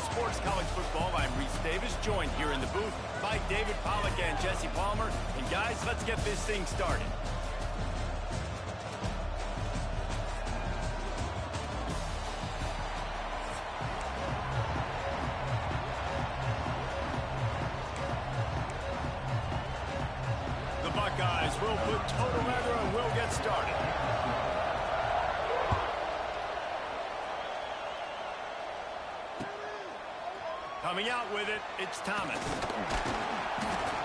Sports College Football. I'm Reese Davis, joined here in the booth by David Pollack and Jesse Palmer. And guys, let's get this thing started. The Buckeyes will put total leather and we'll get started. Coming out with it, it's Thomas.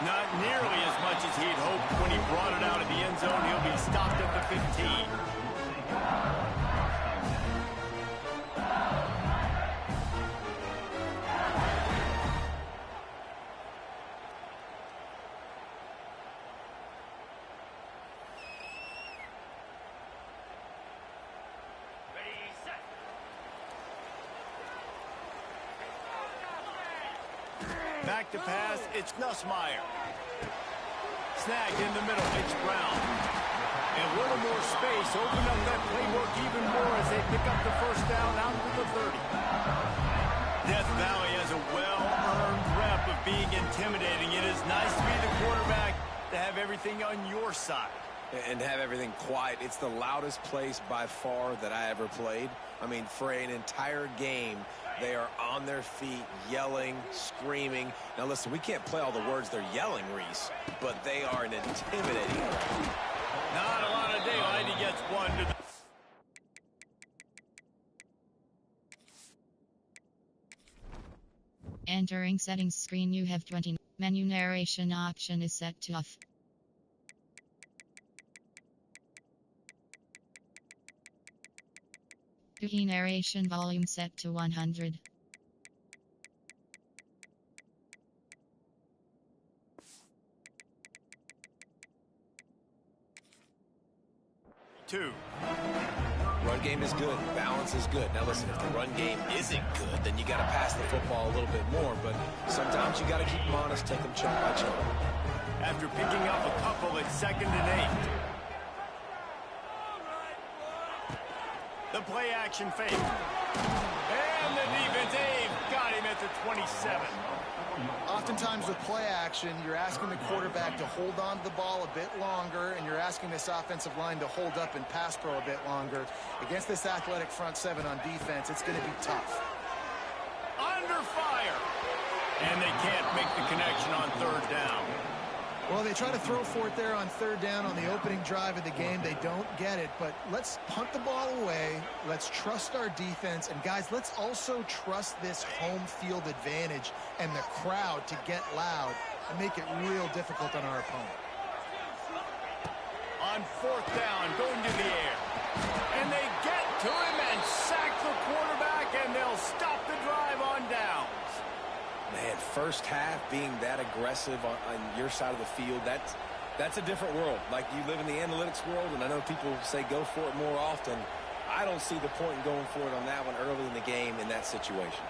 Not nearly as much as he'd hoped when he brought it out of the end zone. He'll be stopped at the 15. Back to pass, it's Nussmeier. Snagged in the middle, it's Brown. And a little more space, open up that playbook even more as they pick up the first down out to the 30. Death Valley has a well-earned rep of being intimidating. It is nice to be the quarterback, to have everything on your side. And have everything quiet. It's the loudest place by far that I ever played. I mean, for an entire game, they are on their feet, yelling, screaming. Now, listen, we can't play all the words they're yelling, Reese, but they are an intimidating. Not a lot of daylight. He gets one to the... Entering settings screen, you have 20. Menu narration option is set to off. Key narration volume set to 100. Two. Run game is good. Balance is good. Now, listen, if the run game isn't good, then you got to pass the football a little bit more. But sometimes you got to keep them honest, take them chunk by chunk. After picking up a couple, it's 2nd and 8. The play action fake. And the defense, got him at the 27. Oftentimes with play action, you're asking the quarterback to hold on to the ball a bit longer, and you're asking this offensive line to hold up and pass pro a bit longer. Against this athletic front seven on defense, it's going to be tough. Under fire. And they can't make the connection on 3rd down. Well, they try to throw for it there on 3rd down on the opening drive of the game. They don't get it, but let's punt the ball away. Let's trust our defense. And, guys, let's also trust this home field advantage and the crowd to get loud and make it real difficult on our opponent. On 4th down, going to the air. And they get to him and sack the quarterback, and they'll stop the drive on downs. Man, first half being that aggressive on your side of the field, that's a different world. Like, you live in the analytics world, and I know people say go for it more often. I don't see the point in going for it on that one early in the game in that situation.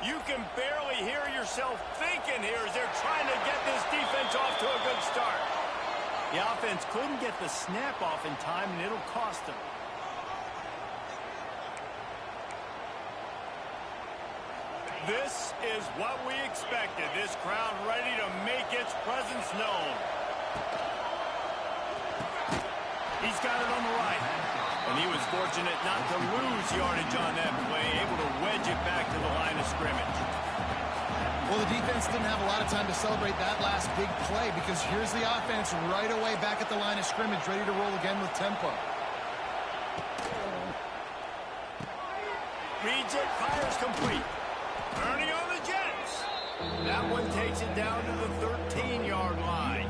You can barely hear yourself thinking here as they're trying to get this defense off to a good start. The offense couldn't get the snap off in time, and it'll cost them. This is what we expected. This crowd ready to make its presence known. He's got it on the right. And he was fortunate not to lose yardage on that play, able to wedge it back to the line of scrimmage. Well, the defense didn't have a lot of time to celebrate that last big play because here's the offense right away back at the line of scrimmage, ready to roll again with tempo. Reads it, fires complete. Turning on the Jets. That one takes it down to the 13-yard line.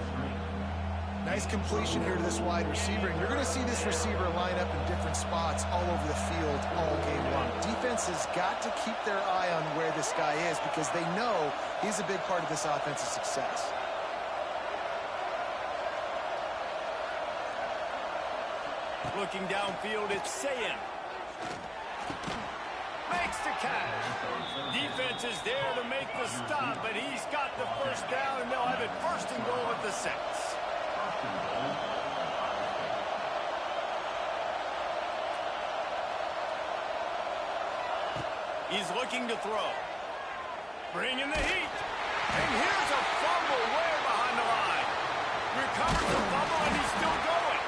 Nice completion here to this wide receiver, and you're going to see this receiver line up in different spots all over the field all game long. Defense has got to keep their eye on where this guy is because they know he's a big part of this offense's success. Looking downfield, it's Sayin. Makes the catch. defense is there to make the stop, but he's got the first down, and they'll have it 1st and goal at the 6. He's looking to throw. Bringing the heat. And here's a fumble way behind the line. Recovers the fumble, and he's still going.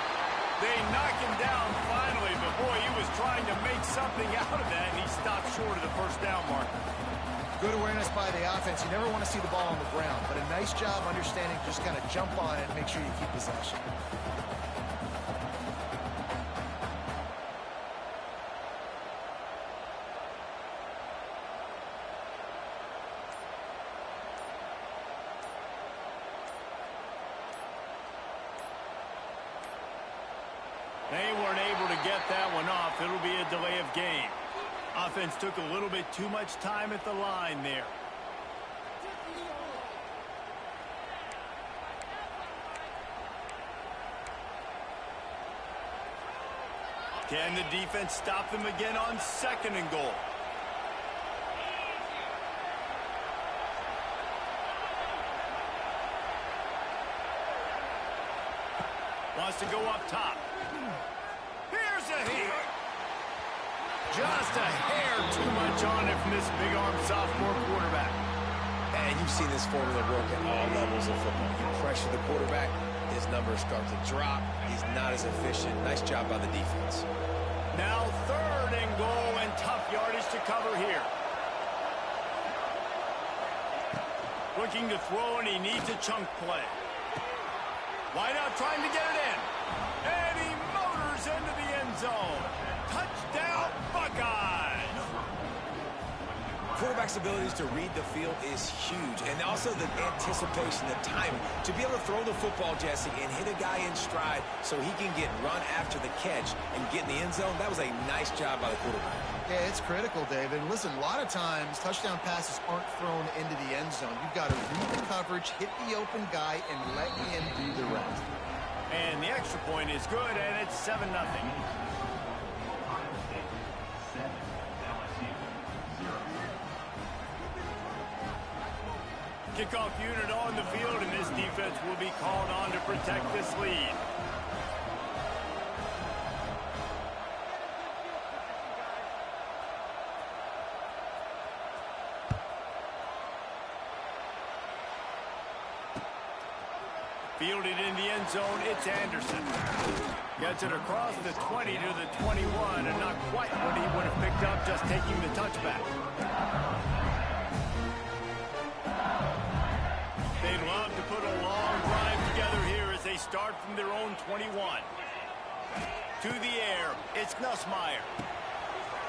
They knock him down finally, but boy, he was trying to make something out of that, and he stopped short of the 1st down mark. Good awareness by the offense. You never want to see the ball on the ground, but a nice job understanding just kind of jump on it and make sure you keep possession. They weren't able to get that one off. It'll be a delay of game. Offense took a little bit too much time at the line there. Can the defense stop them again on 2nd and goal? Wants to go up top. Here's a hit. Just a hair too much on it from this big-arm sophomore quarterback. And you've seen this formula work at all levels of football. You pressure the quarterback, his numbers start to drop. He's not as efficient. Nice job by the defense. Now 3rd and goal, and tough yardage to cover here. Looking to throw, and he needs a chunk play. Wide out trying to get it in. And he motors into the end zone. Touchdown, Buckeyes! Quarterback's abilities to read the field is huge, and also the anticipation, the timing. To be able to throw the football, Jesse, and hit a guy in stride so he can get run after the catch and get in the end zone, that was a nice job by the quarterback. Yeah, it's critical, David. Listen, a lot of times touchdown passes aren't thrown into the end zone. You've got to read the coverage, hit the open guy, and let him do the rest. And the extra point is good, and it's 7-0. Kickoff unit on the field, and this defense will be called on to protect this lead. Fielded in the end zone, it's Anderson. Gets it across the 20 to the 21, and not quite what he would have picked up just taking the touchback. They'd love to put a long drive together here as they start from their own 21. To the air, it's Nussmeier.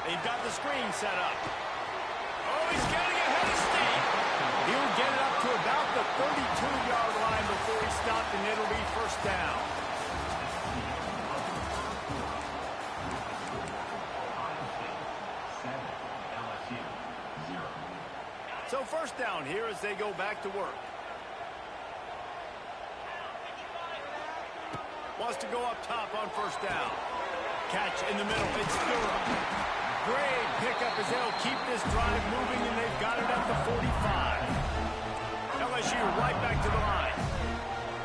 They've got the screen set up. Oh, he's getting ahead of steam. He'll get it up to about the 32-yard line before he stopped, and it'll be 1st down. So 1st down here as they go back to work. Wants to go up top on 1st down. Catch in the middle. It's Durham. Great pickup as they'll keep this drive moving, and they've got it at the 45. LSU right back to the line.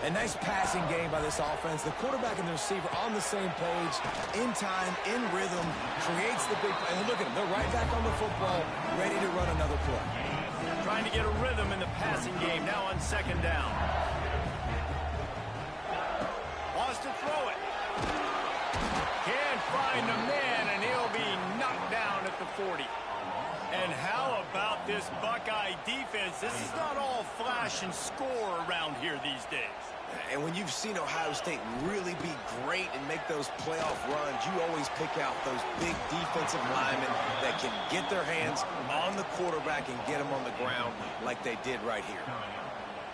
A nice passing game by this offense. The quarterback and the receiver on the same page, in time, in rhythm, creates the big play. And look at them. They're right back on the football, ready to run another play. Trying to get a rhythm in the passing game now on 2nd down. Wants to throw it. Can't find a man, and he'll be knocked down at the 40. And how about this Buckeye defense? This is not all flash and score around here these days. And when you've seen Ohio State really be great and make those playoff runs, you always pick out those big defensive linemen that can get their hands on the quarterback and get him on the ground like they did right here.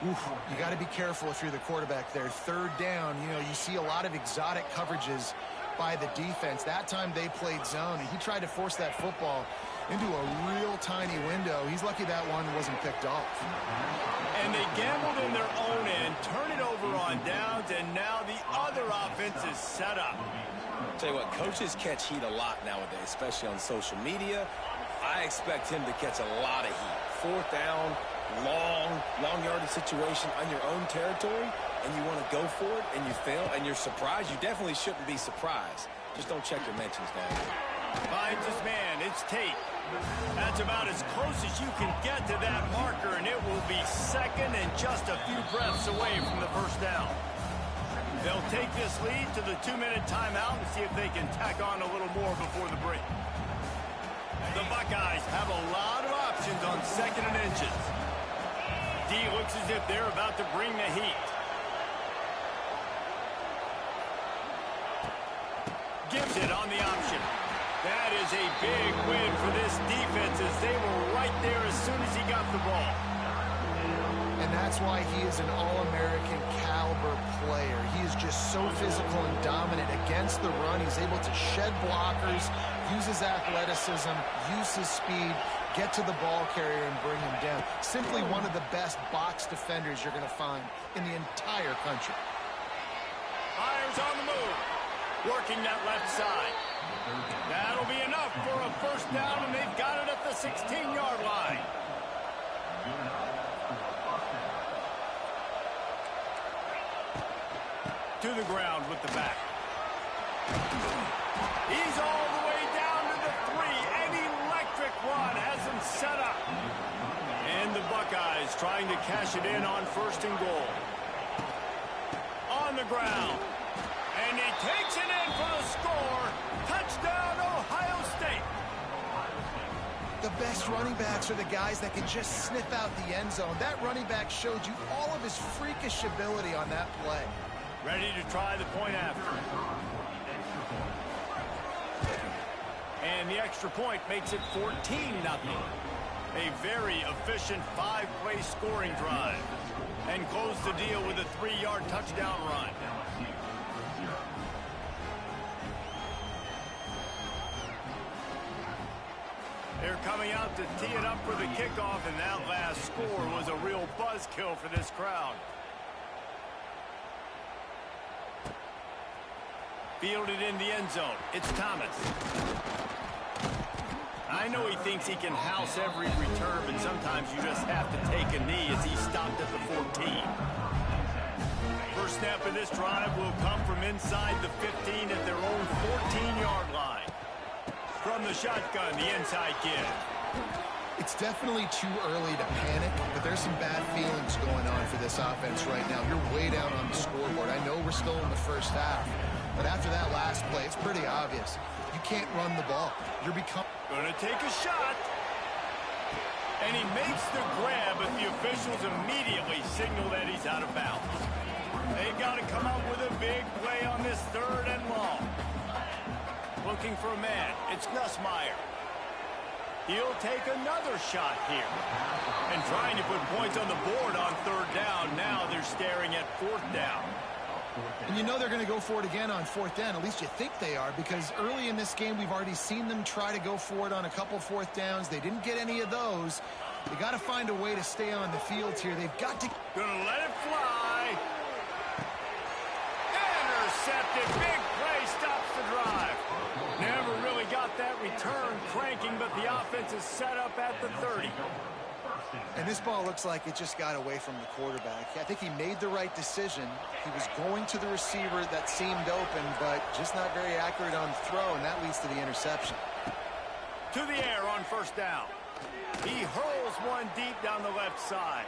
Oof, you got to be careful if you're the quarterback there. 3rd down, you see a lot of exotic coverages by the defense. That time they played zone, and he tried to force that football into a real tiny window. He's lucky that one wasn't picked off. And they gambled in their own end, turn it over on downs, and now the other offense is set up. Tell you what, coaches catch heat a lot nowadays, especially on social media. I expect him to catch a lot of heat. Fourth down, long yardage situation on your own territory, and you want to go for it, and you fail, and you're surprised. You definitely shouldn't be surprised. Just don't check your mentions, guys. Finds his man. It's Tate. That's about as close as you can get to that marker, and it will be second and just a few breaths away from the first down. They'll take this lead to the 2-minute timeout and see if they can tack on a little more before the break. The Buckeyes have a lot of options on 2nd and inches. D looks as if they're about to bring the heat. Gives it on the option. That is a big win for this defense as they were right there as soon as he got the ball. And that's why he is an All-American caliber player. He is just so physical and dominant against the run. He's able to shed blockers, use his athleticism, use his speed, get to the ball carrier and bring him down. Simply one of the best box defenders you're going to find in the entire country. Myers on the move, working that left side. That'll be enough for a first down, and they've got it at the 16-yard line. To the ground with the back. He's all the way down to the 3. An electric run has him set up. And the Buckeyes trying to cash it in on 1st and goal. On the ground. And he takes it in for the score. Touchdown, Ohio State. The best running backs are the guys that can just sniff out the end zone. That running back showed you all of his freakish ability on that play. Ready to try the point after. And the extra point makes it 14-0. A very efficient 5-play scoring drive. And close the deal with a 3-yard touchdown run. They're coming out to tee it up for the kickoff, and that last score was a real buzzkill for this crowd. Fielded in the end zone. It's Thomas. I know he thinks he can house every return, but sometimes you just have to take a knee as he stopped at the 14. First snap of this drive will come from inside the 15 at their own 14-yard line. From the shotgun, the inside give. It's definitely too early to panic, but there's some bad feelings going on for this offense right now. You're way down on the scoreboard. I know we're still in the first half, but after that last play, it's pretty obvious. You can't run the ball. You're Gonna take a shot. And he makes the grab, but the officials immediately signal that he's out of bounds. They've got to come up with a big play on this 3rd and long. Looking for a man. It's Nussmeier. He'll take another shot here. And trying to put points on the board on 3rd down. Now they're staring at 4th down. And you know they're going to go for it again on 4th down. At least you think they are, because early in this game we've already seen them try to go for it on a couple 4th downs. They didn't get any of those. They got to find a way to stay on the field here. They've got to... Gonna let it fly. Intercepted. Big play stops the drive. Never really got that return cranking, but the offense is set up at the 30. And this ball looks like it just got away from the quarterback. I think he made the right decision. He was going to the receiver that seemed open, but just not very accurate on throw, and that leads to the interception. To the air on 1st down. He hurls one deep down the left side.